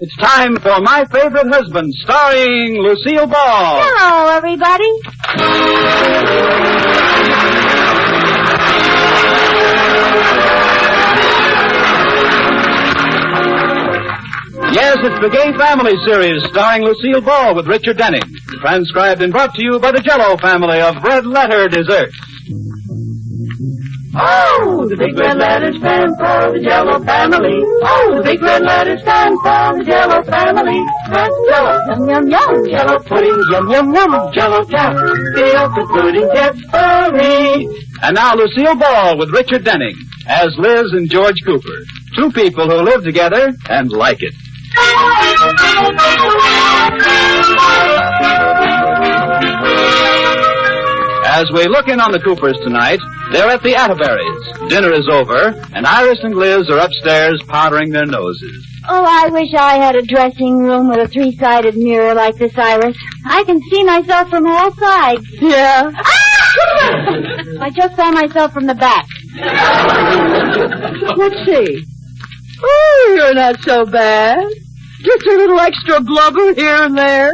It's time for My Favorite Husband, starring Lucille Ball. Hello, everybody. Yes, it's the Gay Family series starring Lucille Ball with Richard Denning. Transcribed and brought to you by the Jell-o family of red letter desserts. Oh, the big red letters stand for the Jell-o family. Oh, the big red letters stand for the Jell-o family. That's Jell-o, yum, yum, yum. Jell-o pudding, yum, yum, yum. Jell-o feel the pudding gets furry. And now Lucille Ball with Richard Denning as Liz and George Cooper. Two people who live together and like it. As we look in on the Coopers tonight, they're at the Atterberries. Dinner is over, and Iris and Liz are upstairs powdering their noses. Oh, I wish I had a dressing room with a three-sided mirror like this, Iris. I can see myself from all sides. Yeah. I just saw myself from the back. Let's see. Oh, you're not so bad. Just a little extra blubber here and there.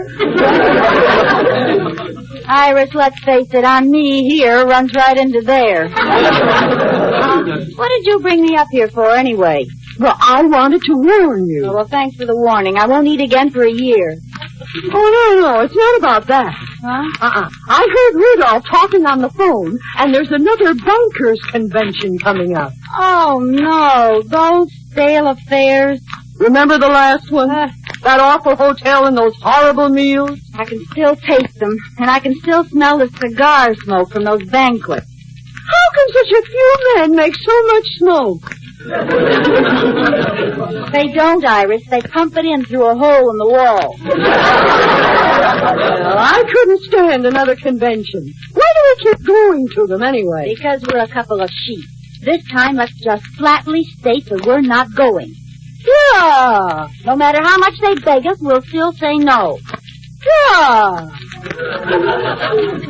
Iris, let's face it, on me here runs right into there. What did you bring me up here for, anyway? Well, I wanted to warn you. Oh, well, thanks for the warning. I won't eat again for a year. Oh, no, it's not about that. Huh? I heard Rudolph talking on the phone, and there's another bankers' convention coming up. Oh, no, those stale affairs. Remember the last one? That awful hotel and those horrible meals? I can still taste them, and I can still smell the cigar smoke from those banquets. How can such a few men make so much smoke? They don't, Iris. They pump it in through a hole in the wall. Well, I couldn't stand another convention. Why do we keep going to them anyway? Because we're a couple of sheep. This time, let's just flatly state that we're not going. Yeah. No matter how much they beg us, we'll still say no. Yeah.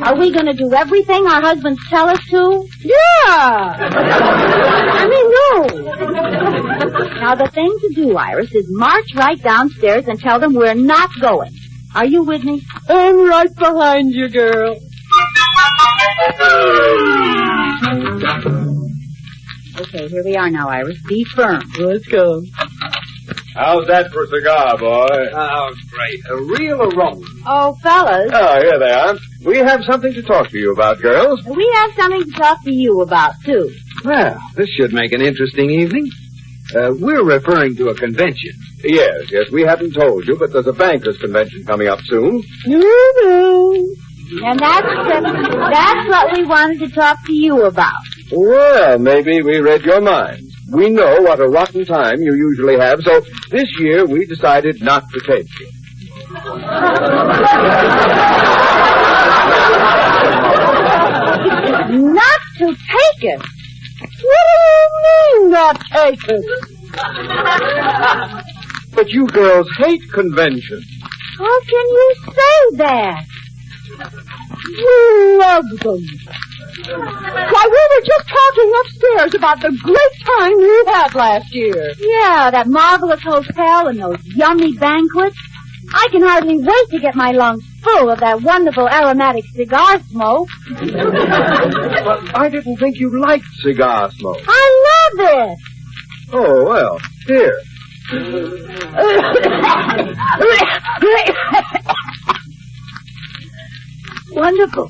Are we going to do everything our husbands tell us to? Yeah. I mean, no. Now, the thing to do, Iris, is march right downstairs and tell them we're not going. Are you with me? I'm right behind you, girl. Okay, here we are now, Iris. Be firm. Let's go. How's that for a cigar, boy? Oh, great. A real aroma. Oh, fellas. Oh, here they are. We have something to talk to you about, girls. We have something to talk to you about, too. Well, this should make an interesting evening. We're referring to a convention. Yes, we haven't told you, but there's a bankers' convention coming up soon. And that's what we wanted to talk to you about. Well, maybe we read your mind. We know what a rotten time you usually have, so this year we decided not to take you. Not to take it? What do you mean, not take it? But you girls hate conventions. How can you say that? We love them. Why, we were just talking upstairs about the great time you had last year. Yeah, that marvelous hotel and those yummy banquets. I can hardly wait to get my lungs full of that wonderful aromatic cigar smoke. But I didn't think you liked cigar smoke. I love it. Oh, well, here. Wonderful.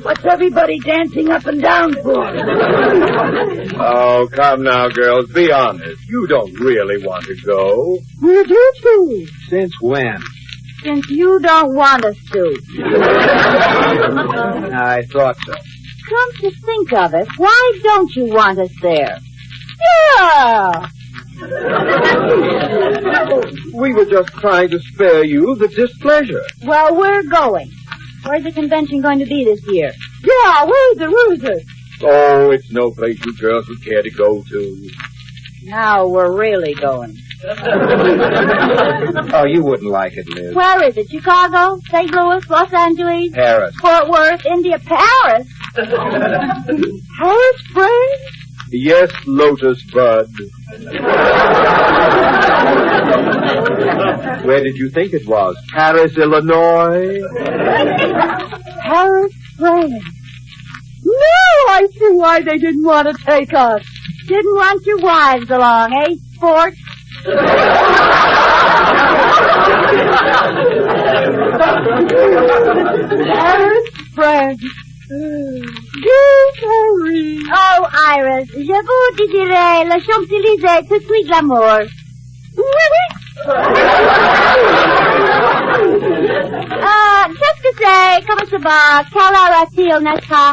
What's everybody dancing up and down for? Oh, come now, girls, be honest. You don't really want to go. We do too. Since when? Since you don't want us to. I thought so. Come to think of it, why don't you want us there? Yeah. We were just trying to spare you the displeasure. Well, we're going. Where's the convention going to be this year? Yeah, where's it? Oh, it's no place you girls would care to go to. Now we're really going. Oh, you wouldn't like it, Liz. Where is it? Chicago? St. Louis? Los Angeles? Paris. Fort Worth? India? Paris? Paris, friend? Yes, Lotus Bud. Where did you think it was? Paris, Illinois? Paris, France. No, I see why they didn't want to take us. Didn't want your wives along, eh, sport? Paris, France. Dear Paris. Oh, Iris, je vous désirais le Champs-Élysées tout de suite l'amour. Qu'est-ce que c'est? Comment ça va? Quelle heure a-t-il, n'est-ce pas?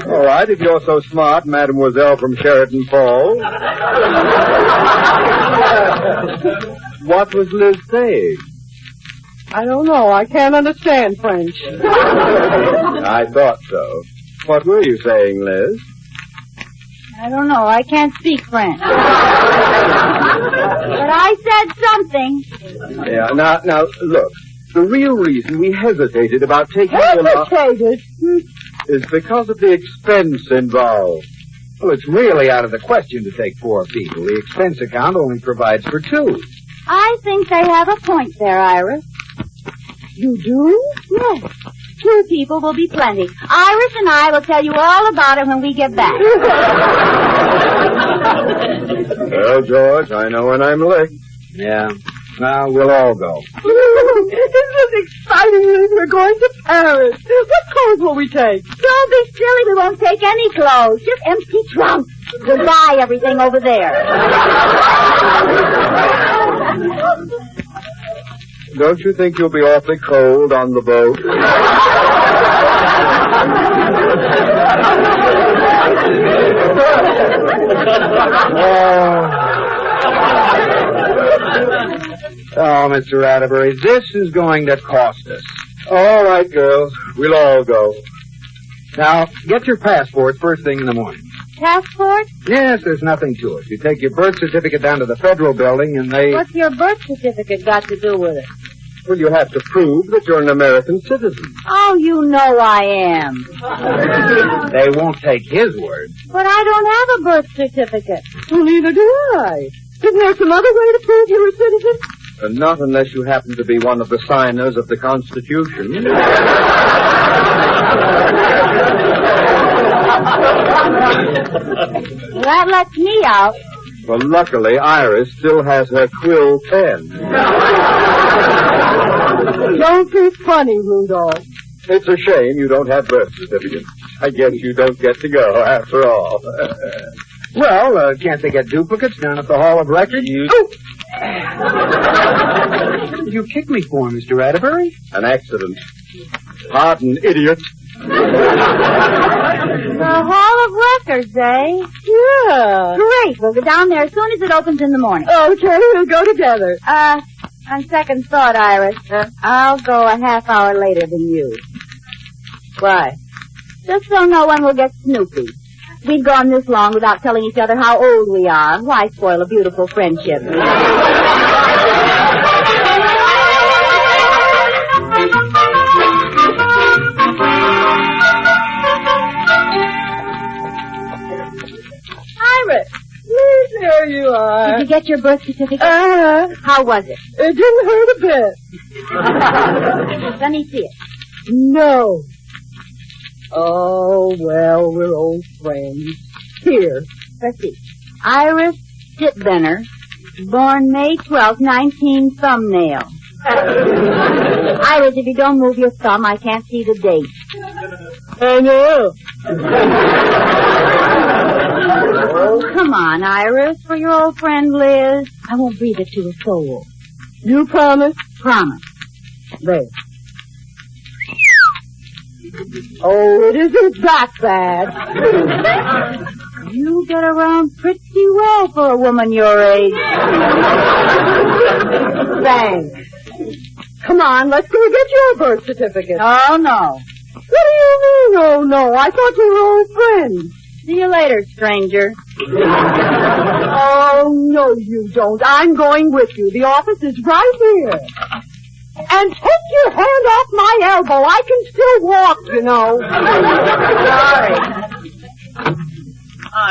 All right, if you're so smart, Mademoiselle from Sheridan Falls. What was Liz saying? I don't know. I can't understand French. I thought so. What were you saying, Liz? I don't know. I can't speak French. But I said something. Yeah, now, look. The real reason we hesitated about taking you along Hesitated? is because of the expense involved. Well, it's really out of the question to take 4 people. The expense account only provides for 2. I think they have a point there, Iris. You do? Yes. 2 people will be plenty. Iris and I will tell you all about it when we get back. Well, George, I know when I'm licked. Yeah. Now, we'll all go. Isn't this exciting? We're going to Paris. What clothes will we take? Don't be silly. We won't take any clothes. Just empty trunks. We'll buy everything over there. Don't you think you'll be awfully cold on the boat? Oh, Mr. Atterbury, this is going to cost us. All right, girls. We'll all go. Now, get your passports first thing in the morning. Passport? Yes, there's nothing to it. You take your birth certificate down to the federal building and they... What's your birth certificate got to do with it? Well, you have to prove that you're an American citizen. Oh, you know I am. They won't take his word. But I don't have a birth certificate. Well, neither do I. Isn't there some other way to prove you're a citizen? Not unless you happen to be one of the signers of the Constitution. That lets me out. Well, luckily, Iris still has her quill pen. Don't be funny, Rudolph. It's a shame you don't have birth certificates. I guess you don't get to go, after all. Well, can't they get duplicates down at the Hall of Records? What did you kick me for, Mr. Atterbury? An accident. Pardon, idiot. The Hall of Records, eh? Yeah. Great. We'll go down there as soon as it opens in the morning. Okay, we'll go together. On second thought, Iris, I'll go a half hour later than you. Why? Just so no one will get snoopy. We've gone this long without telling each other how old we are. Why spoil a beautiful friendship? Iris, please, there you are. Did you get your birth certificate? How was it? It didn't hurt a bit. Let me see it. No. Oh, well, we're old friends. Here. Let's see. Iris Titbenner, born May 12, 19, thumbnail. Iris, if you don't move your thumb, I can't see the date. I know. Oh, come on, Iris, for your old friend Liz. I won't breathe it to a soul. You promise? Promise. There. Oh, it isn't that bad. You get around pretty well for a woman your age. Thanks. Come on, let's go get your birth certificate. Oh, no. What do you mean, oh, no? I thought you were old friends. See you later, stranger. Oh, no, you don't. I'm going with you. The office is right here. And take your hand off my elbow. I can still walk, you know. Sorry.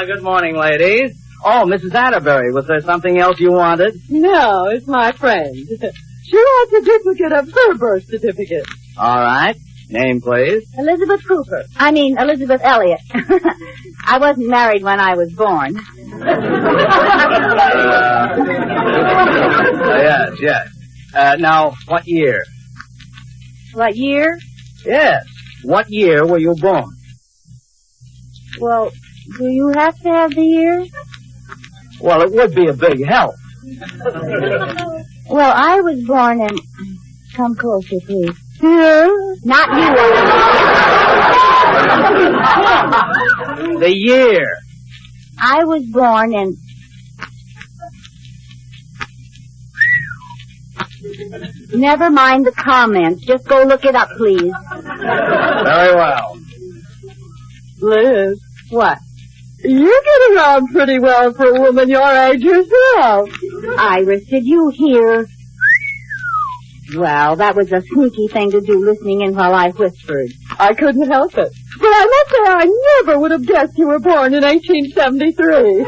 Good morning, ladies. Oh, Mrs. Atterbury, was there something else you wanted? No, it's my friend. She wants a duplicate of her birth certificate. All right. Name, please. Elizabeth Cooper. Elizabeth Elliott. I wasn't married when I was born. Yes. Now, what year? What year? Yes. What year were you born? Well, do you have to have the year? Well, it would be a big help. Well, I was born in... Come closer, please. Here? Not you. The year. I was born in... Never mind the comments. Just go look it up, please. Very well. Liz, What? you get around pretty well for a woman your age yourself. Iris, did you hear? Well, that was a sneaky thing to do, listening in while I whispered. I couldn't help it. But I must say I never would have guessed you were born in 1873.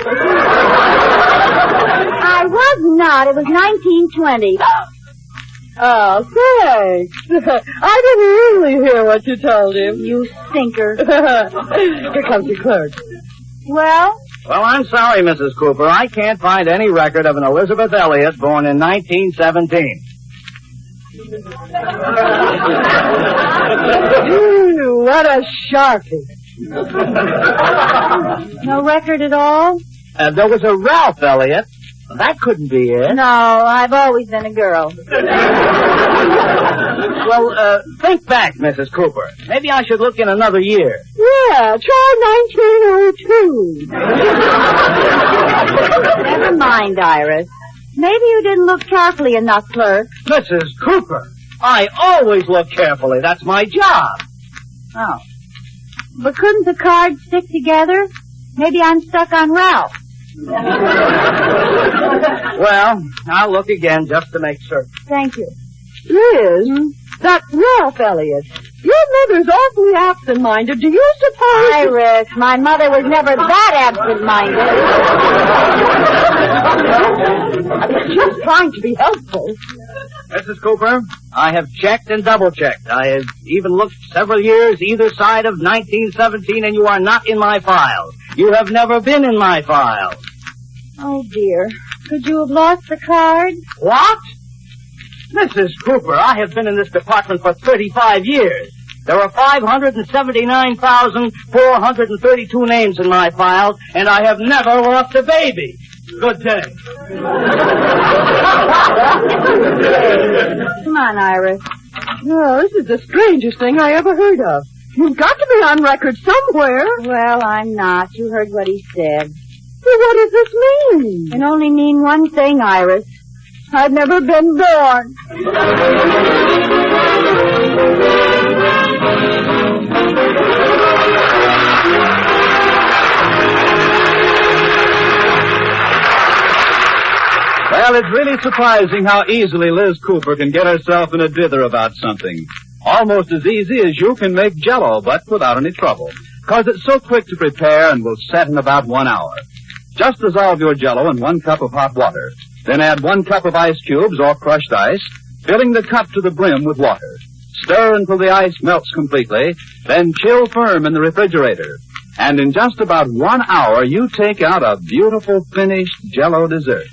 I was not. It was 1920. Oh, thanks. I didn't really hear what you told him. You stinker. Here comes your clerk. Well? Well, I'm sorry, Mrs. Cooper. I can't find any record of an Elizabeth Elliott born in 1917. Ooh, what a sharpie. No record at all? There was a Ralph Elliott. That couldn't be it. No, I've always been a girl. Well, think back, Mrs. Cooper. Maybe I should look in another year. Yeah, try 1902. Never mind, Iris. Maybe you didn't look carefully enough, clerk. Mrs. Cooper, I always look carefully. That's my job. Oh. But couldn't the cards stick together? Maybe I'm stuck on Ralph. Well, I'll look again just to make certain. Thank you. Liz, that's Ralph Elliott. Your mother's awfully absent-minded. Do you suppose... Iris, my mother was never that absent-minded. I was just trying to be helpful. Mrs. Cooper, I have checked and double-checked. I have even looked several years either side of 1917, and you are not in my files. You have never been in my files. Oh, dear. Could you have lost the card? What? Mrs. Cooper, I have been in this department for 35 years. There are 579,432 names in my files, and I have never lost a baby. Good day. Come on, Iris. No, this is the strangest thing I ever heard of. You've got to be on record somewhere. Well, I'm not. You heard what he said. Well, what does this mean? It can only mean one thing, Iris. I've never been born. Well, it's really surprising how easily Liz Cooper can get herself in a dither about something. Almost as easy as you can make Jell-o, but without any trouble. 'Cause it's so quick to prepare and will set in about 1 hour. Just dissolve your Jell-o in 1 cup of hot water. Then add 1 cup of ice cubes or crushed ice, filling the cup to the brim with water. Stir until the ice melts completely, then chill firm in the refrigerator. And in just about 1 hour, you take out a beautiful finished Jell-o dessert.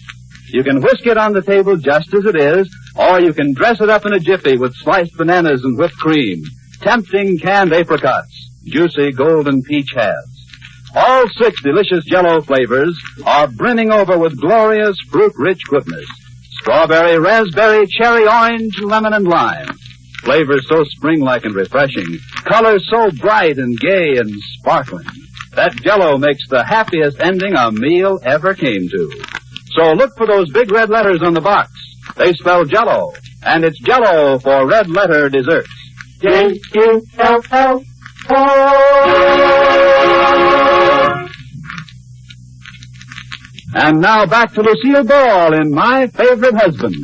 You can whisk it on the table just as it is, or you can dress it up in a jiffy with sliced bananas and whipped cream, tempting canned apricots, juicy golden peach halves. All 6 delicious Jell-o flavors are brimming over with glorious fruit-rich goodness. Strawberry, raspberry, cherry, orange, lemon, and lime. Flavors so spring-like and refreshing. Colors so bright and gay and sparkling. That Jell-o makes the happiest ending a meal ever came to. So look for those big red letters on the box. They spell Jell-o, and it's Jell-o for red letter desserts. Jell-o. And now back to Lucille Ball in My Favorite Husband.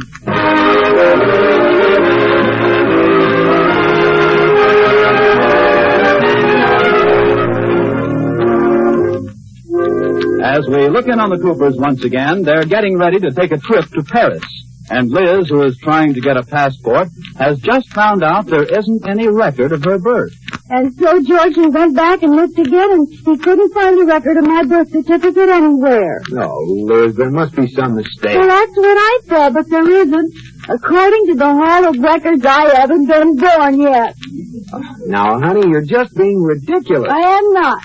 As we look in on the Coopers once again, they're getting ready to take a trip to Paris. And Liz, who is trying to get a passport, has just found out there isn't any record of her birth. And so Georgie went back and looked again, and he couldn't find a record of my birth certificate anywhere. No, Liz, there must be some mistake. Well, that's what I thought, but there isn't. According to the Hall of Records, I haven't been born yet. Now, honey, you're just being ridiculous. I am not.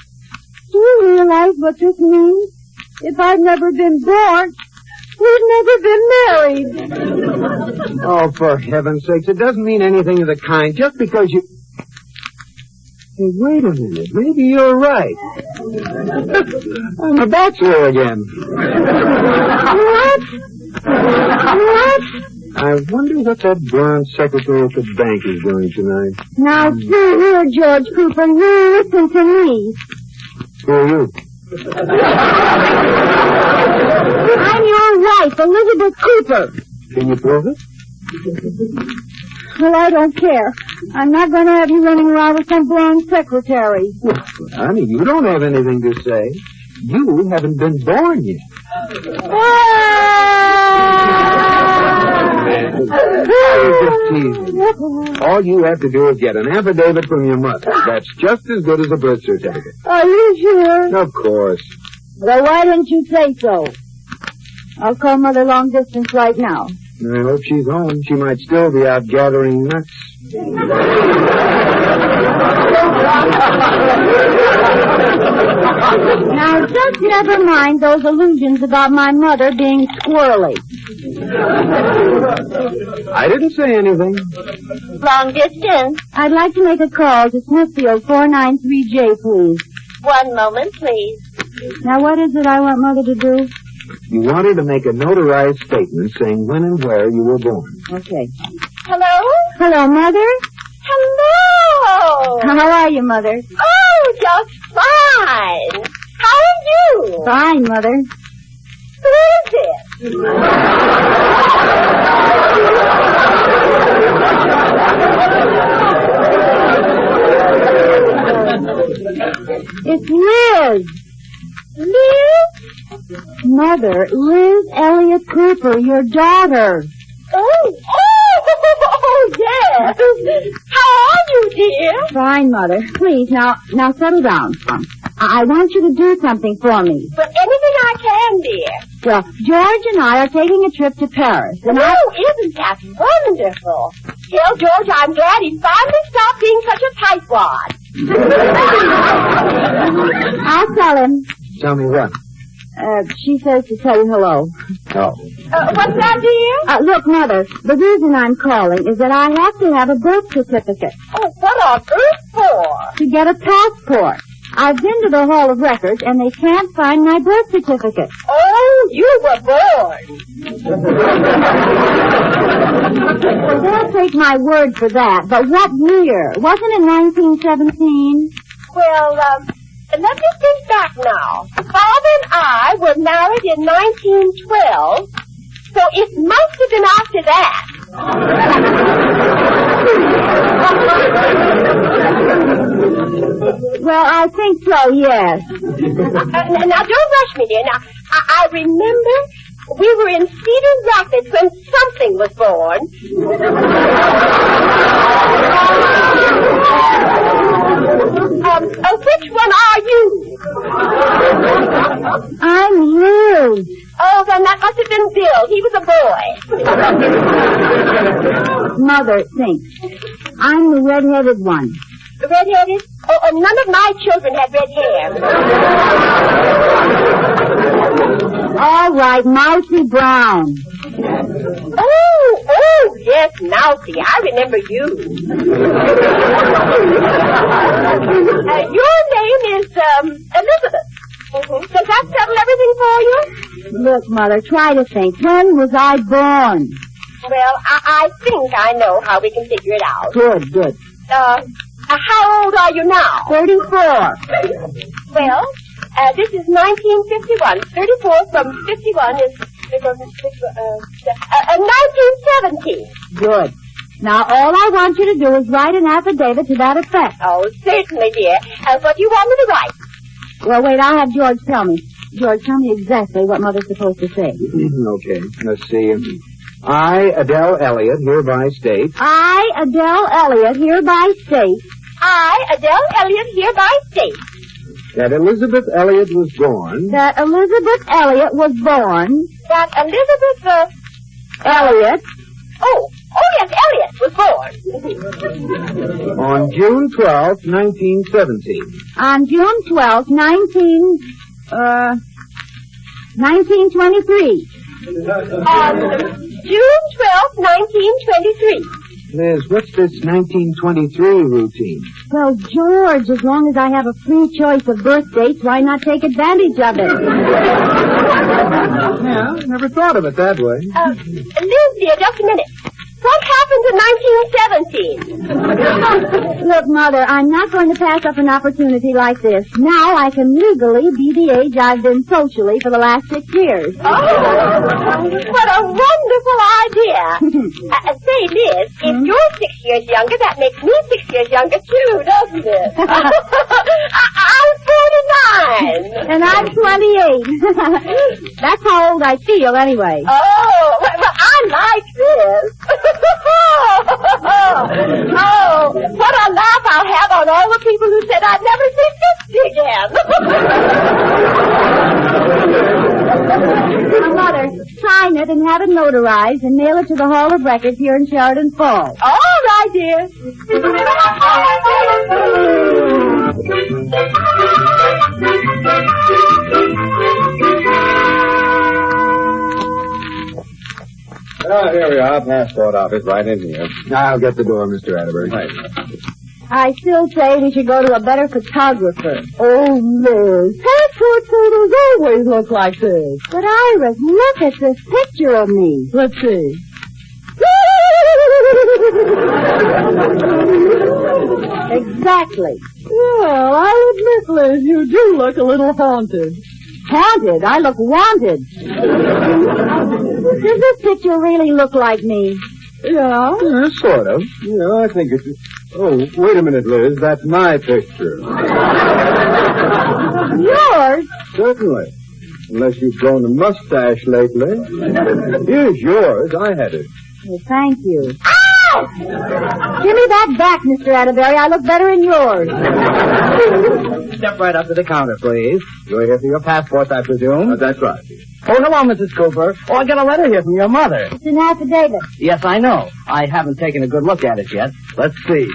Do you realize what this means? If I'd never been born, we've never been married. Oh, for heaven's sakes, it doesn't mean anything of the kind just because you... Hey, wait a minute. Maybe you're right. I'm a bachelor again. What? What? I wonder what that blonde secretary at the bank is doing tonight. Now, see here, George Cooper, you listen to me. Who are you? I'm your wife, Elizabeth Cooper. Can you prove it? Well, I don't care. I'm not going to have you running around with some blonde secretary. Well, honey, you don't have anything to say. You haven't been born yet. I was just teasing. All you have to do is get an affidavit from your mother. That's just as good as a birth certificate. Are you sure? Of course. Well, why didn't you say so? I'll call Mother long distance right now. I hope she's home. She might still be out gathering nuts. Now, just never mind those illusions about my mother being squirrely. I didn't say anything. Long distance. I'd like to make a call to Smithfield 493J, please. 1 moment, please. Now, what is it I want Mother to do? You want her to make a notarized statement saying when and where you were born. Okay. Hello? Hello, Mother? Hello! How are you, Mother? Oh, just fine. How are you? Fine, Mother. Who is it? It's Liz. Liz? Mother, Liz Elliott Cooper, your daughter. Oh, yes. How are you, dear? Fine, Mother. Please, now settle down. I want you to do something for me. But anything I can, dear. Well, George and I are taking a trip to Paris. And isn't that wonderful? Tell George I'm glad he finally stopped being such a tightwad. I'll tell him. Tell me what? She says to tell you hello. Oh. What's that, dear? Look, Mother, the reason I'm calling is that I have to have a birth certificate. Oh, what on earth for? To get a passport. I've been to the Hall of Records, and they can't find my birth certificate. Oh, you were born. They'll take my word for that, but what year? Wasn't it 1917? Well, let me think back now. Father and I were married in 1912, so it must have been after that. Well, I think so, yes. Now, don't rush me, dear. Now, I remember we were in Cedar Rapids when something was born. Which one are you? I'm Liz. Oh, then that must have been Bill. He was a boy. Mother, think. I'm the red-headed one. Red-headed? Oh, none of my children had red hair. All right, Mousy Brown. Oh, yes, Mousy. I remember you. Your name is, Elizabeth. Mm-hmm. Does that settle everything for you? Look, Mother, try to think. When was I born? Well, I think I know how we can figure it out. Good. How old are you now? 34. Well, this is 1951. 34 from 51 is 1917. Good. Now, all I want you to do is write an affidavit to that effect. Oh, certainly, dear. What do you want me to write? Well, wait, I'll have George tell me. George, tell me exactly what Mother's supposed to say. Okay, let's see. I, Adele Elliott, hereby state. I, Adele Elliott, hereby state. I, Adele Elliott, hereby state. That Elizabeth Elliott was born. That Elizabeth Elliott was born. That Elizabeth, Elliott. Oh, yes, Elliott was born. On June 12th, 1917. On June 12th, 1923. On June 12th, 1923. Liz, what's this 1923 routine? Well, George, as long as I have a free choice of birth dates, why not take advantage of it? Yeah, never thought of it that way. Liz, dear, just a minute. What happened to 1917? Look, Mother, I'm not going to pass up an opportunity like this. Now I can legally be the age I've been socially for the last 6 years. Oh, what a wonderful idea. Say, Liz, if you're 6 years younger, that makes me 6 years younger, too, doesn't it? I'm 49. And I'm 28. That's how old I feel, anyway. Oh, well, I like this. Oh, what a laugh I'll have on all the people who said I'd never see 50 again. Now, Mother, sign it and have it notarized and mail it to the Hall of Records here in Sheridan Falls. All right, dear. Here we are, passport office, right in here. I'll get the door, Mr. Atterbury. Right. I still say we should go to a better photographer. Oh, Liz, passport photos always look like this. But Iris, look at this picture of me. Let's see. Exactly. Well, I'll admit, Liz, you do look a little haunted. Haunted? I look wanted. Does this picture really look like me? Yeah, sort of. Yeah, I think it's... Oh, wait a minute, Liz. That's my picture. Yours? Certainly. Unless you've grown a mustache lately. Here's yours. I had it. Well, thank you. Ow! Give me that back, Mr. Atterbury. I look better in yours. Step right up to the counter, please. You're here for your passports, I presume. That's right. Oh, hello, Mrs. Cooper. Oh, I got a letter here from your mother. It's an affidavit. Yes, I know. I haven't taken a good look at it yet. Let's see.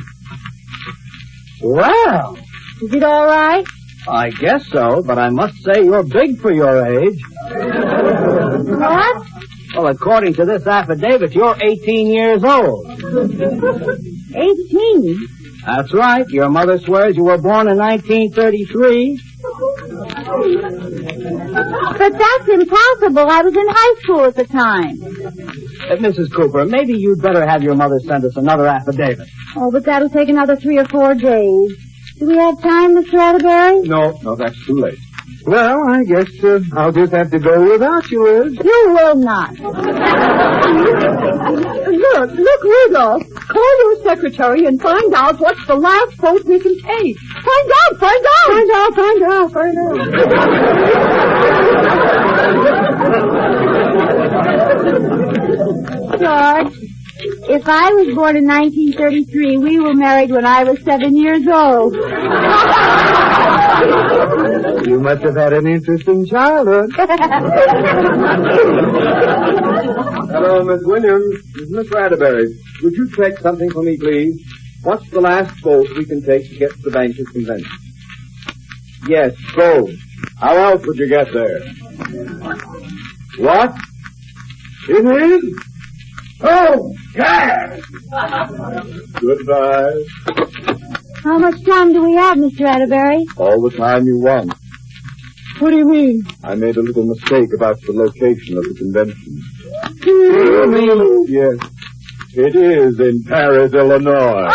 Well, Is it all right? I guess so, but I must say you're big for your age. What? Well, according to this affidavit, you're 18 years old. 18? That's right. Your mother swears you were born in 1933. But that's impossible. I was in high school at the time. Mrs. Cooper, maybe you'd better have your mother send us another affidavit. Oh, but that'll take another 3 or 4 days. Do we have time, Mr. Atterbury? No, that's too late. Well, I guess I'll just have to go without you, Liz. You will not. Look, Rudolph. Call your secretary and find out what's the last boat we can take. Find out. George, if I was born in 1933, we were married when I was 7 years old. You must have had an interesting childhood. Hello, Miss Williams. Miss Atterbury, would you check something for me, please? What's the last boat we can take to get to the Bankers Convention? Yes, boat. How else would you get there? What? It is? Oh, God! Goodbye. How much time do we have, Mr. Atterbury? All the time you want. What do you mean? I made a little mistake about the location of the convention. You mean? Yes. It is in Paris, Illinois.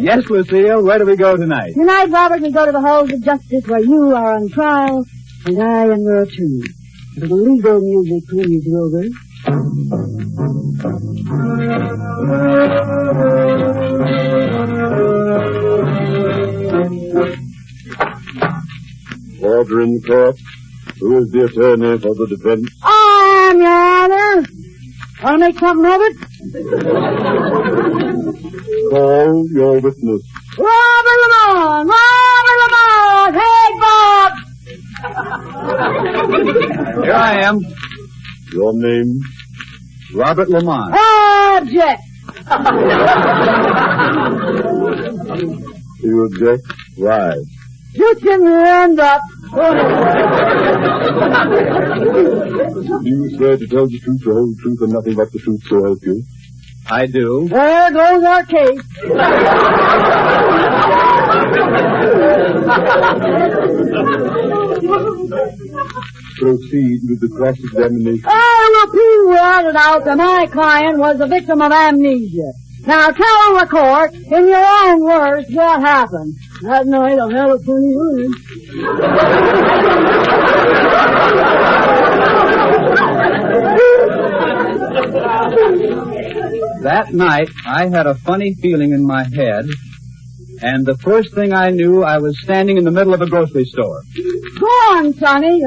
Yes, Lucille. Where do we go tonight? Tonight, Robert, we go to the halls of justice where you are on trial, and I am there too. The legal music, please, Wilbur. Order in the court. Who is the attorney for the defense? I am, Your Honor. Want to make something of it? Call your witness. Robert Lamont! Robert Lamont! Hey, Bob! Here I am. Your name? Robert Lamont. Object! Do you object? Why? You can end up. Do you swear to tell the truth, the whole truth, and nothing but the truth, so help you? I do. There goes our case. Proceed with the cross-examination. I repeat without a doubt that my client was a victim of amnesia. Now tell the court, in your own words, what happened. That night I had a funny run. That night, I had a funny feeling in my head, and the first thing I knew, I was standing in the middle of a grocery store. Go on, Sonny.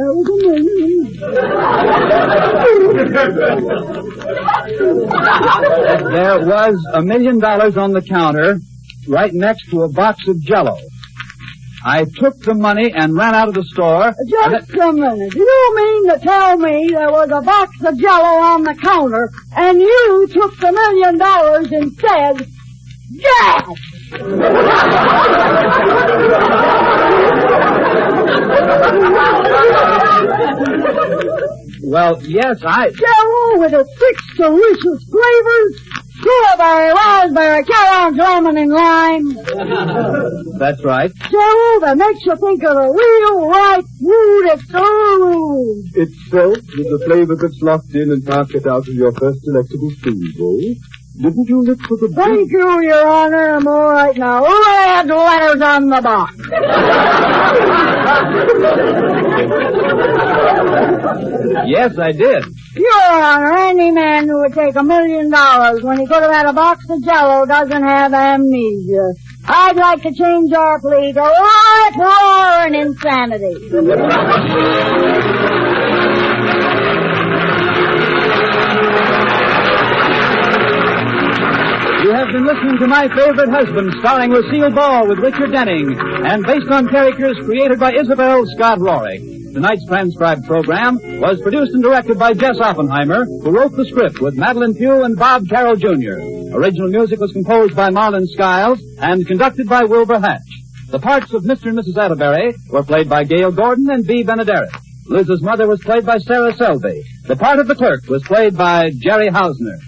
There was $1 million on the counter, right next to a box of Jell-o. I took the money and ran out of the store. Just a minute. Do you mean to tell me there was a box of Jell-o on the counter, and you took the $1 million instead? Yes! Well, yes, Jell-o with its 6 delicious flavors. Strawberry, raspberry, carrot, lemon, and lime. That's right. Jell-o that makes you think of the real right food. It's so with the flavor that's locked in and can't get out of your first delectable food bowl. Didn't you look for the... Thank you, Your Honor. I'm all right now. Red letters on the box. Yes, I did. Your Honor, any man who would take $1 million when he could have had a box of Jell-o doesn't have amnesia. I'd like to change our plea to life, horror, and insanity. You have been listening to My Favorite Husband, starring Lucille Ball with Richard Denning, and based on characters created by Isabel Scott Rorick. Tonight's transcribed program was produced and directed by Jess Oppenheimer, who wrote the script with Madeline Pugh and Bob Carroll Jr. Original music was composed by Marlon Skiles and conducted by Wilbur Hatch. The parts of Mr. and Mrs. Atterbury were played by Gail Gordon and Bea Benaderet. Liz's mother was played by Sarah Selby. The part of the clerk was played by Jerry Hausner.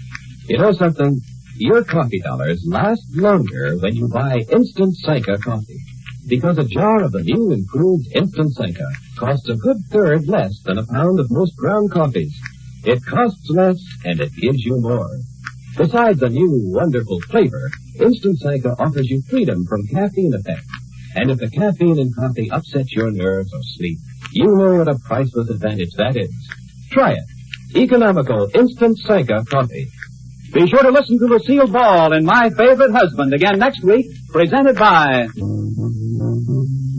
You know something? Your coffee dollars last longer when you buy Instant Syca coffee. Because a jar of the new improved Instant Syca costs a good third less than a pound of most ground coffees. It costs less and it gives you more. Besides the new wonderful flavor, Instant Syca offers you freedom from caffeine effect. And if the caffeine in coffee upsets your nerves or sleep, you know what a priceless advantage that is. Try it. Economical Instant Syca coffee. Be sure to listen to Lucille Ball in My Favorite Husband again next week, presented by...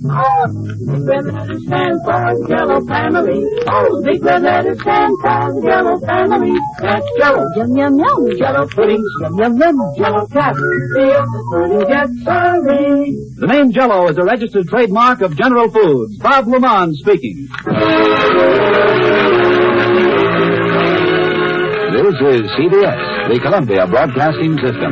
Oh, big red letters stand for the Jell-o family. Oh, big red letters stand for the Jell-o family. That's Jell-o, yum, yum, yum. Jell-o pudding, yum, yum, yum. Jell-o crackers, see if the pudding gets sorry. The name Jell-o is a registered trademark of General Foods. Bob Lamont speaking. This is CBS, the Columbia Broadcasting System.